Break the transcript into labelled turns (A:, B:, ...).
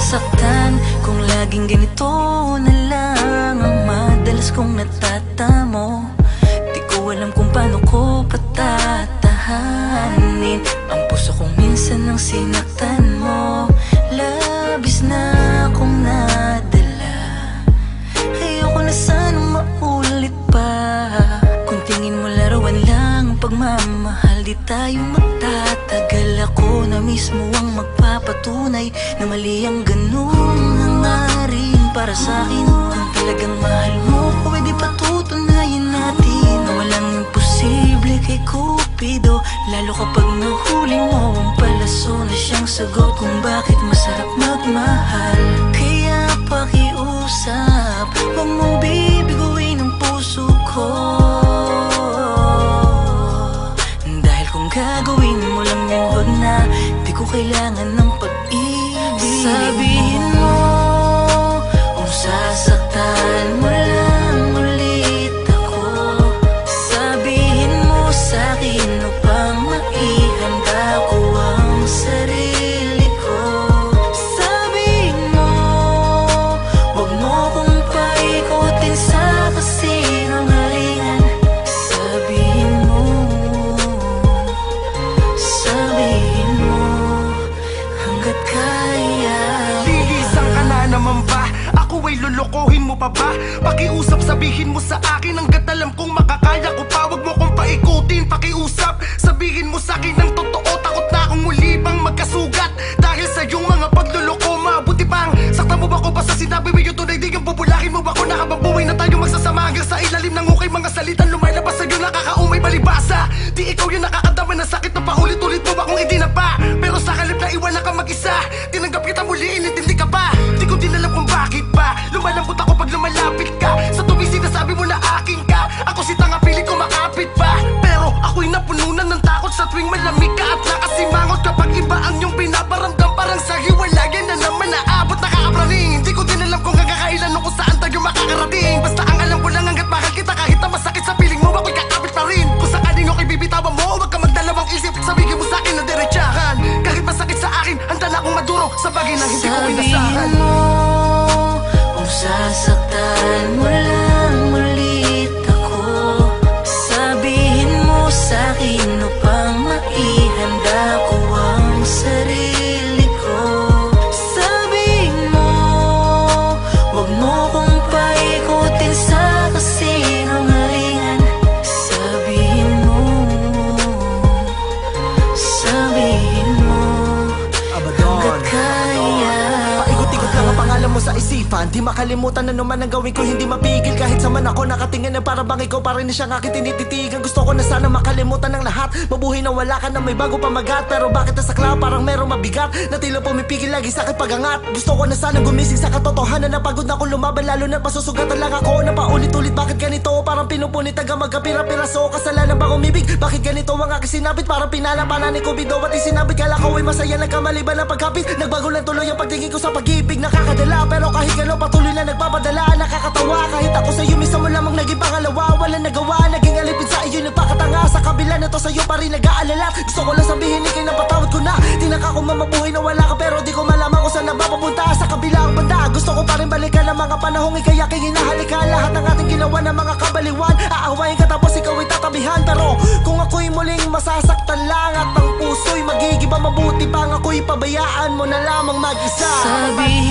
A: masasaktan kung laging ganito na lang ang madalas kong natatamo. Di ko alam kung paano ko patatahanin ang puso kong minsan nang sinaktan mo. Labis na akong nadala, ayoko na sanang maulit pa. Kung tingin mo larawan lang ang pagmamahal, di tayo magtatagal. Ako na mismo ang magpapatunay na mali ang ganung hangarin para sa'kin. Kung talagang mahal mo, pwede patutunayan natin na walang imposible kay Cupido. Lalo kapag nahuli mo ang palaso na siyang sagot kung bakit masarap magmahal. Kaya pakiusap, huwag mong bibiguin ang puso ko, dahil kung gagawin mo lang yan, wag na. Di ko kailangan ng pag-ibig. Sabihin mo kung sasaktan mo lang ulit ako. Sabihin mo sa'kin upang maihanda ko ang sarili ko. Sabihin mo wag mo kong paikutin sa kasinungalingan. Sabihin mo hanggat kaya.
B: Lihisan ka na naman ba? Ako ay lulukohin mo pa ba? Pakiusap, sabihin mo sa akin hanggat alam kong makakaya ko pa. Wag mo kong paikutin, pakiusap, sabihin mo sa'kin ng totoo. Takot na akong muli bang magkasugat dahil sa iyong mga pagluloko. Mabuti pang saktan mo ba ko ba sa sinabi mo yung tunay? Di yung bubulahin mo ba ko na habang buhay na tayo magsasama hanggang sa ilalim ng ukay mga salitang lumalabas sa'yo nakakaumay balibasa. Di ikaw yung nakakadama ng sakit na paulit-ulit mo ba kung hindi na ba? Pero sa kalip na iwanan ka mag-isa, tinanggap kita muli, inintindi ka pa. Di ko din alam kung bakit ba lumalambot ako pag lumalapit ka. Sa tuwing sinasabi mo na akin ka, ako si tanga piling ko makapit pa. Pero ako'y napununan ng takot sa tuwing malamig ka at nakasimangot kapag iba ang iyong pinaparamdam. Parang sa hiwalayan na naman naabot nakaapraning. Di ko din alam kung hanggang kailan o kung saan tayo makakarating. Basta ang alam ko lang hanggat mahal kita kahit na masakit sa piling mo, ako'y kakapit pa rin. Kung sakaling ako'y bibitawan mo, huwag ka magdalawang isip. Sabihin mo sa'kin na diretsahan, kahit masakit sa akin, handa na akong maduro sa bagay na hindi ko inasahan.
A: Sabihin mo kung sasaktan mo lang ulit ako. Sabihin mo sa'kin upang maihanda ko ang sarili ko. Sabihin mo wag mo kong paikutin sa kasinungalingan. Sabihin mo hanggat kaya.
B: Paikot-ikot lang ang pangalan mo sa isipan, di makalimutan na naman ang gawin ko, hindi mapigil. Kahit sa man ako nakatingin na para bang ikaw pa rin na siyang aking tinititigan. Gusto ko na sana makalimutan ng lahat, mabuhay na wala ka na may bago pamagat. Pero bakit nasakla parang merong mabigat na tila pumipigil lagi sa akin pagangat. Gusto ko na sana gumising sa katotohanan na pagod na akong lumaban, lalo na pasusugatan lang ako na paulit-ulit. Bakit ganito? Parang pinupunit hanggang magkapira-piraso. Kasalanan ba umibig? Bakit ganito ang aking sinabit? Parang pinalapanan ni Cupido at isinabit. Kala ko ay masaya, nagkamaliban ang pagkapit. Nagbago lang tuloy ang pagtingin ko sa pag-ibig. Nakakadala pero kahit gano'n patuloy na nagpapadala. Nakakatawa kahit ako sa'yo minsan mo lamang naging pangalawa. Walang nagawa, naging alipin sa iyo, nagpakatanga. Sa kabila na to sa'yo pa rin nag-aalala. Gusto ko lang sabihin ikay napatawad ko na. Tinaka ko mamabuhay na wala ka pero di ko malaman kung saan na mapapunta. Sa kabilang banda gusto ko pa rin balikan ang mga panahong ikay aking hinahalikan. Lahat ng ating ginawa ng mga kabaliwan, aawayin ka tapos ikaw ay tatabihan. Pero kung ako'y muling masasaktan lang at ang puso'y magigiba, mabuti pang ako'y pabayaan mo na lamang mag-isa.
A: Sabihin